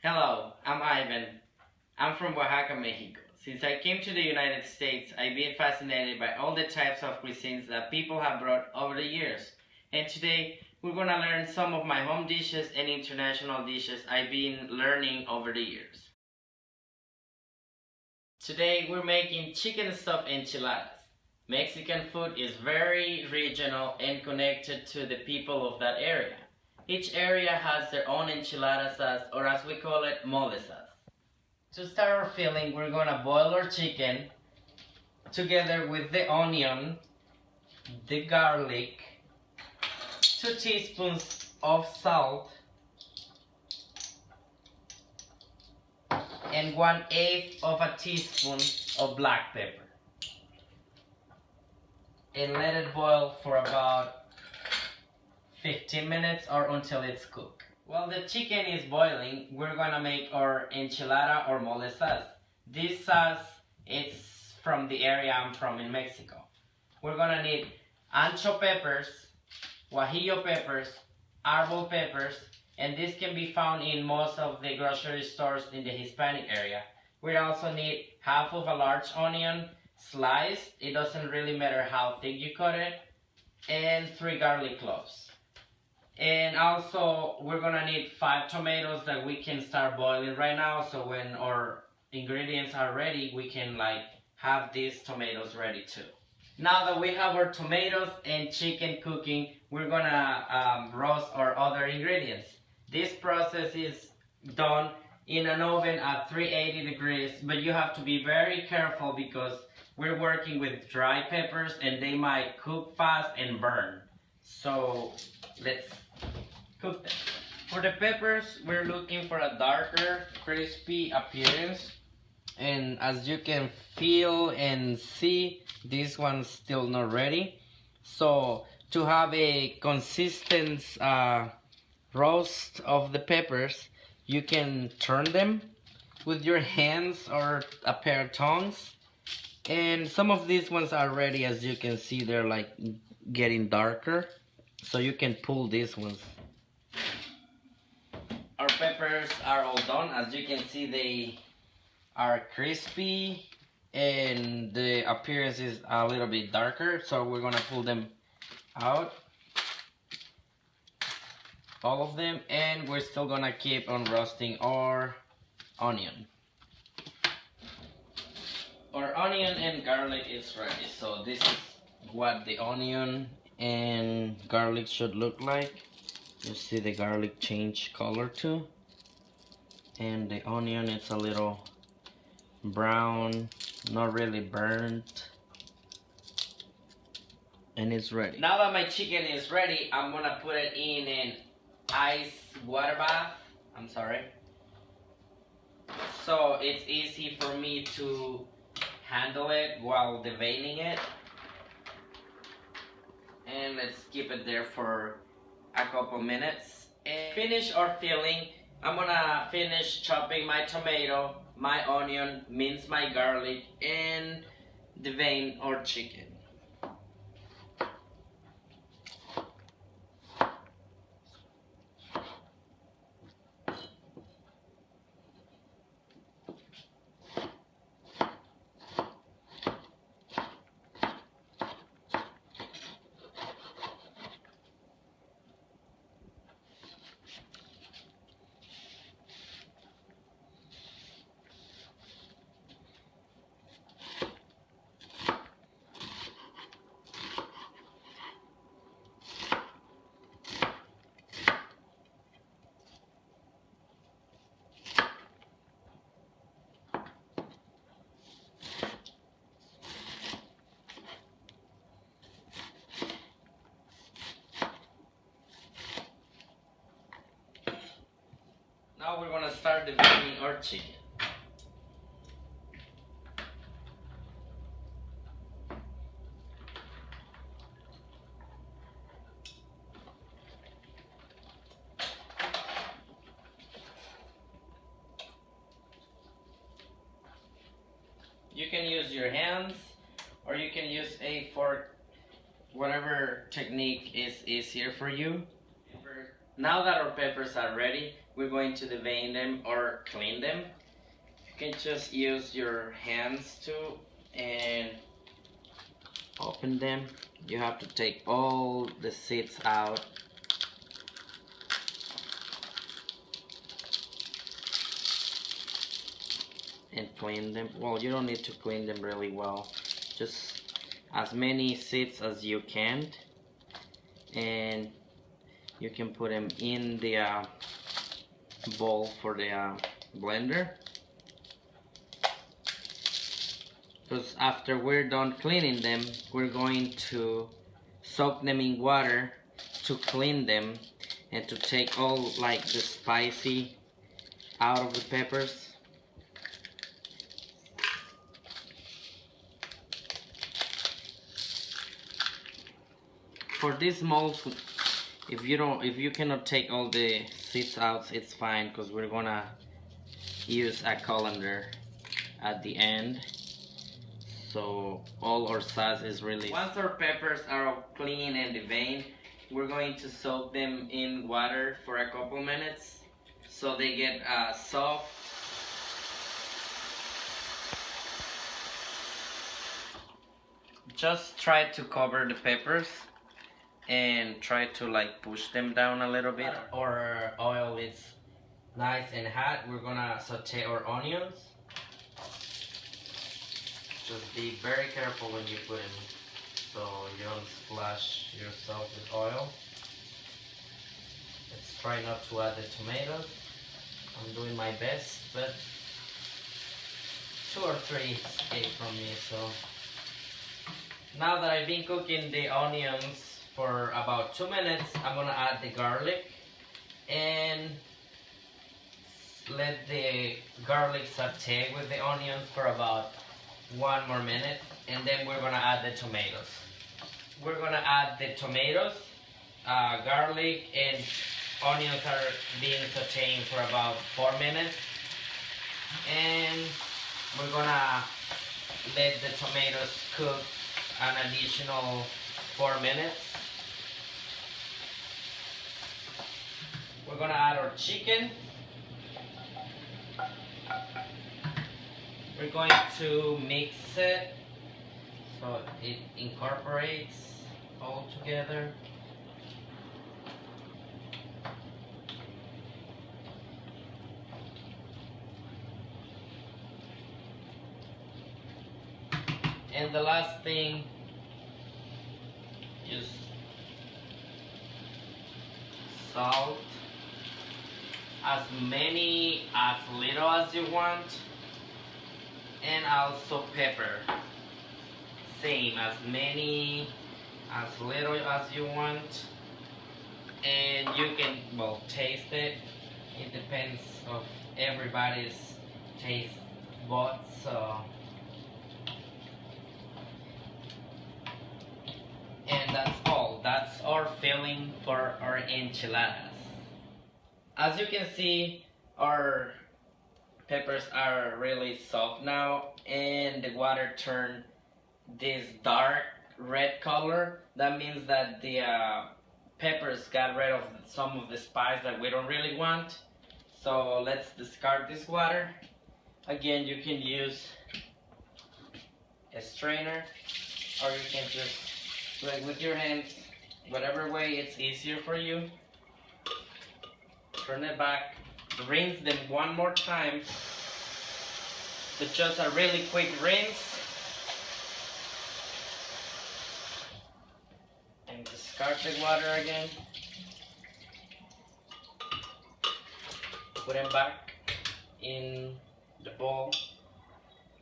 Hello, I'm Ivan. I'm from Oaxaca, Mexico. Since I came to the United States, I've been fascinated by all the types of cuisines that people have brought over the years. And today, we're gonna learn some of my home dishes and international dishes I've been learning over the years. Today, we're making chicken stuffed enchiladas. Mexican food is very regional and connected to the people of that area. Each area has their own enchilada sauce, or as we call it, mole sauce. To start our filling, we're gonna boil our chicken together with the onion, the garlic, 2 teaspoons of salt, and 1/8 of a teaspoon of black pepper. And let it boil for about 15 minutes or until it's cooked. While the chicken is boiling, we're gonna make our enchilada or mole sauce. This sauce is from the area I'm from in Mexico. We're gonna need ancho peppers, guajillo peppers, arbol peppers, and this can be found in most of the grocery stores in the Hispanic area. We also need half of a large onion, sliced, it doesn't really matter how thick you cut it, and 3 garlic cloves. And also, we're gonna need 5 tomatoes that we can start boiling right now, so when our ingredients are ready, we can have these tomatoes ready too. Now that we have our tomatoes and chicken cooking, we're gonna roast our other ingredients. This process is done in an oven at 380 degrees, but you have to be very careful because we're working with dry peppers and they might cook fast and burn. So let's cook them. For the peppers, we're looking for a darker, crispy appearance. And as you can feel and see, this one's still not ready. So to have a consistent roast of the peppers, you can turn them with your hands or a pair of tongs. And some of these ones are ready, as you can see, they're getting darker. So you can pull these ones. Our peppers are all done. As you can see, they are crispy and the appearance is a little bit darker. So we're gonna pull them out, all of them, and we're still gonna keep on roasting our onion. Our onion and garlic is ready. So this is what the onion and garlic should look like. You see the garlic change color too, and the onion is a little brown, not really burnt, and it's ready. Now that my chicken is ready, I'm gonna put it in an ice water bath. So it's easy for me to handle it while deveining it. And let's keep it there for a couple minutes. And finish our filling. I'm gonna finish chopping my tomato, my onion, mince my garlic, and devein our chicken. Now we're gonna start deveining our chicken. You can use your hands or you can use a fork, whatever technique is easier for you. Now that our peppers are ready, we're going to devein them or clean them. You can just use your hands too and open them. You have to take all the seeds out. And clean them. Well, you don't need to clean them really well. Just as many seeds as you can. And you can put them in the bowl for the blender. Because after we're done cleaning them, we're going to soak them in water to clean them and to take all like the spicy out of the peppers. For this mold, if you cannot take all the seeds out, it's fine, because we're gonna use a colander at the end. So all our sauce is really. Once our peppers are all clean and deveined, we're going to soak them in water for a couple minutes so they get soft. Just try to cover the peppers and try to like push them down a little bit. Our oil is nice and hot. We're gonna saute our onions. Just be very careful when you put them so you don't splash yourself with oil. Let's try not to add the tomatoes. I'm doing my best, but 2 or 3 escape from me. So now that I've been cooking the onions for about 2 minutes, I'm gonna add the garlic and let the garlic saute with the onions for about 1 more minute, and then we're gonna add the tomatoes. We're gonna add the tomatoes, garlic and onions are being sauteing for about 4 minutes, and we're gonna let the tomatoes cook an additional 4 minutes. We're gonna add our chicken. We're going to mix it so it incorporates all together. And the last thing, just salt, as little as you want, and also pepper, same, as little as you want, and you can, well, taste it. It depends of everybody's taste buds, so. And that's all. That's our filling for our enchiladas. As you can see, our peppers are really soft now, and the water turned this dark red color. That means that the peppers got rid of some of the spice that we don't really want. So let's discard this water. Again, you can use a strainer, or you can just like with your hands, whatever way it's easier for you. Turn it back, rinse them 1 more time. It's just a really quick rinse. And discard the water again. Put them back in the bowl.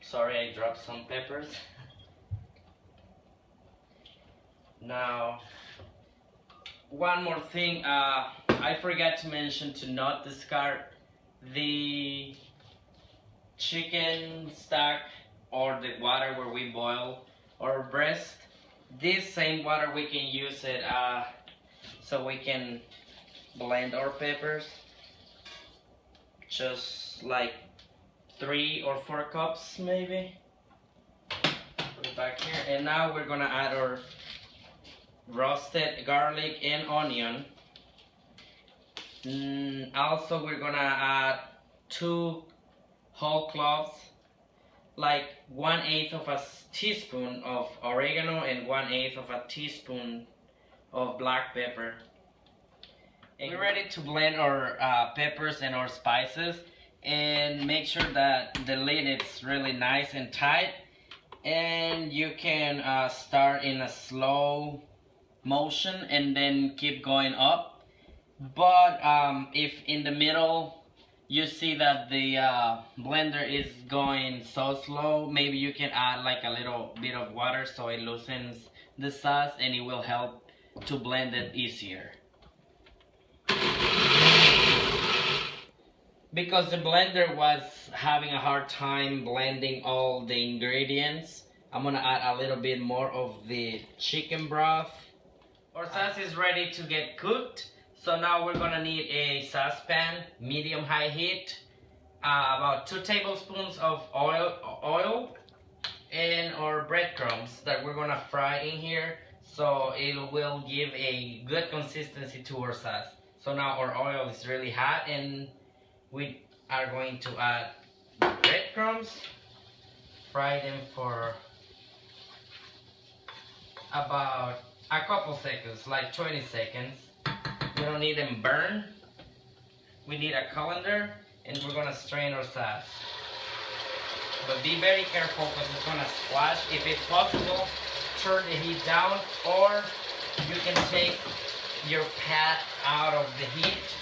Sorry, I dropped some peppers. Now, one more thing, I forgot to mention to not discard the chicken stock or the water where we boil our breast. This same water we can use it so we can blend our peppers. Just like 3 or 4 cups maybe. Put it back here, and now we're gonna add our roasted garlic and onion. Also, we're gonna add 2 whole cloves, like 1/8 of a teaspoon of oregano and 1/8 of a teaspoon of black pepper. And we're ready to blend our peppers and our spices, and make sure that the lid is really nice and tight, and you can start in a slow motion and then keep going up. But if in the middle you see that the blender is going so slow, maybe you can add like a little bit of water so it loosens the sauce and it will help to blend it easier. Because the blender was having a hard time blending all the ingredients, I'm gonna add a little bit more of the chicken broth. Our sauce is ready to get cooked. So now we're gonna need a saucepan, medium-high heat, about 2 tablespoons of oil, and our breadcrumbs that we're gonna fry in here, so it will give a good consistency to our sauce. So now our oil is really hot, and we are going to add the breadcrumbs, fry them for about a couple seconds, like 20 seconds. We don't need them burned. We need a colander, and we're gonna strain our sauce. But be very careful because it's gonna splash. If it's possible, turn the heat down, or you can take your pat out of the heat.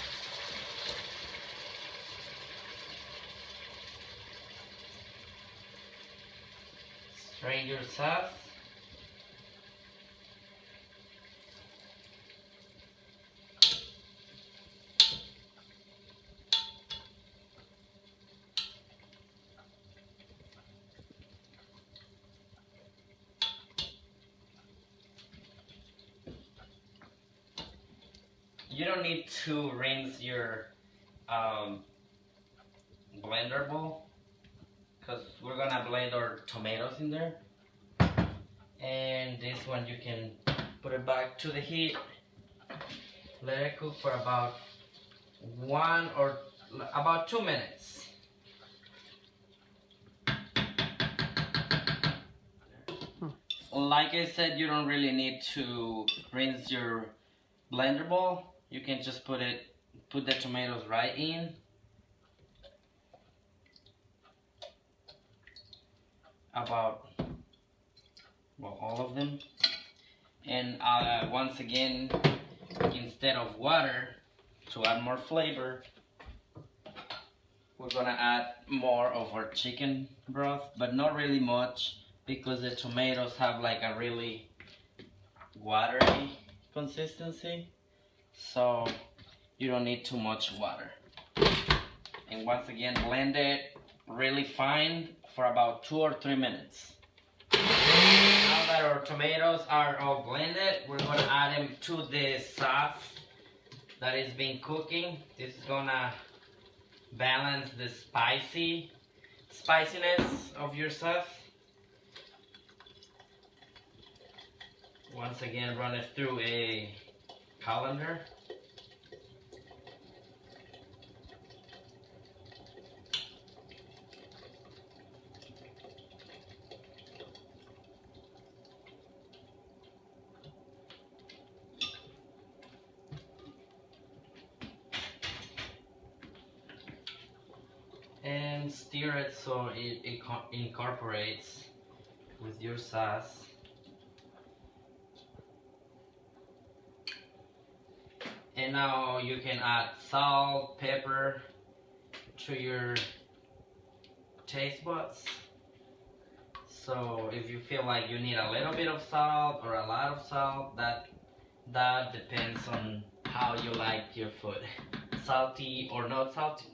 Strain your sauce. You don't need to rinse your blender bowl, because we're gonna blend our tomatoes in there. And this one you can put it back to the heat, let it cook for about 2 minutes. Like I said, you don't really need to rinse your blender bowl. You can just put the tomatoes right in. About, well, all of them. And once again, instead of water, to add more flavor, we're gonna add more of our chicken broth, but not really much, because the tomatoes have like a really watery consistency. So you don't need too much water. And once again, blend it really fine for about 2 or 3 minutes. Now that our tomatoes are all blended, we're gonna add them to the sauce that is been cooking. This is gonna balance the spiciness of your sauce. Once again, run it through a colander. And stir it so it incorporates with your sauce. And now you can add salt, pepper to your taste buds. So if you feel like you need a little bit of salt or a lot of salt, that depends on how you like your food, salty or not salty.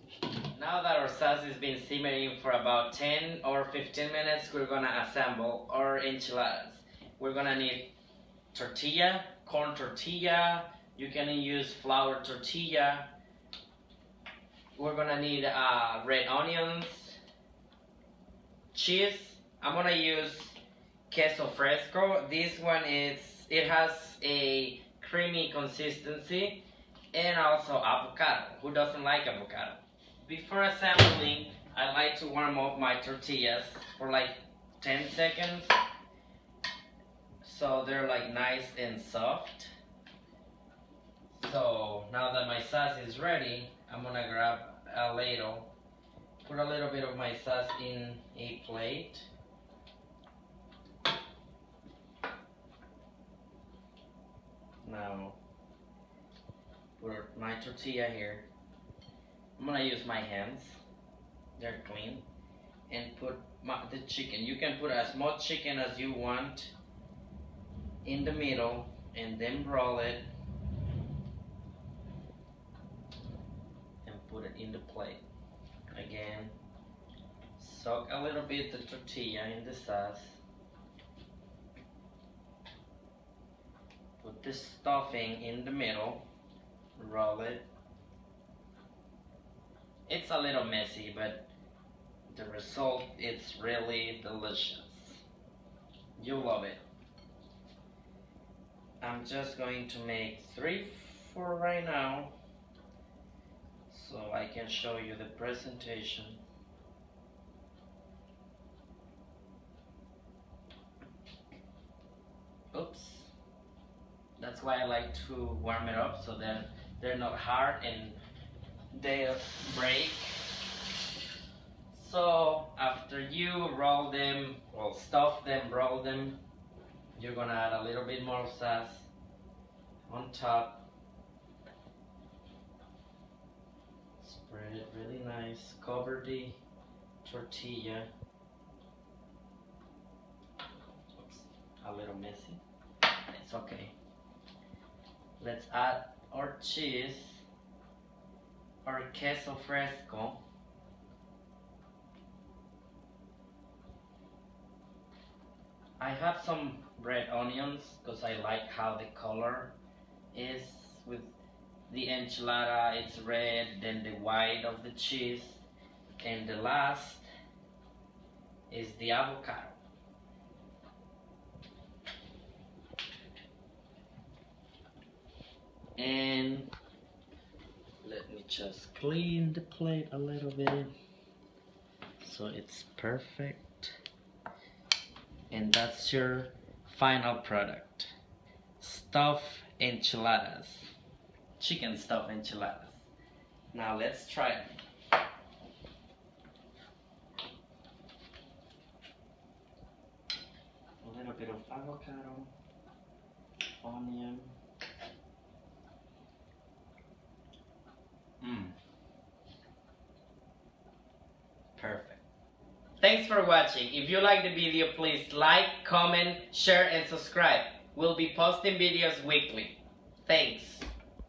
Now that our sauce has been simmering for about 10 or 15 minutes, we're gonna assemble our enchiladas. We're gonna need tortilla, corn tortilla. You can use flour tortilla. We're gonna need red onions, cheese. I'm gonna use queso fresco. This one it has a creamy consistency, and also avocado. Who doesn't like avocado? Before assembling, I like to warm up my tortillas for like 10 seconds so they're like nice and soft. So now that my sauce is ready, I'm gonna grab a ladle, put a little bit of my sauce in a plate. Now put my tortilla here. I'm gonna use my hands, they're clean, and put the chicken. You can put as much chicken as you want in the middle and then roll it and put it in the plate. Again, soak a little bit the tortilla in the sauce. Put the stuffing in the middle, roll it. It's a little messy, but the result is really delicious. You'll love it. I'm just going to make 3 for right now so I can show you the presentation. Oops. That's why I like to warm it up so that they're not hard and they'll break. So after you roll them, well, stuff them, roll them, you're gonna add a little bit more sauce on top. Spread it really nice. Cover the tortilla. Oops, a little messy. It's okay. Let's add our cheese, our queso fresco. I have some red onions because I like how the color is with the enchilada. It's red, then the white of the cheese, and the last is the avocado. And let me just clean the plate a little bit so it's perfect. And that's your final product. Stuffed enchiladas. Chicken stuffed enchiladas. Now let's try it. A little bit of avocado, onion. Perfect. Thanks for watching. If you like the video, please like, comment, share, and subscribe. We'll be posting videos weekly. Thanks.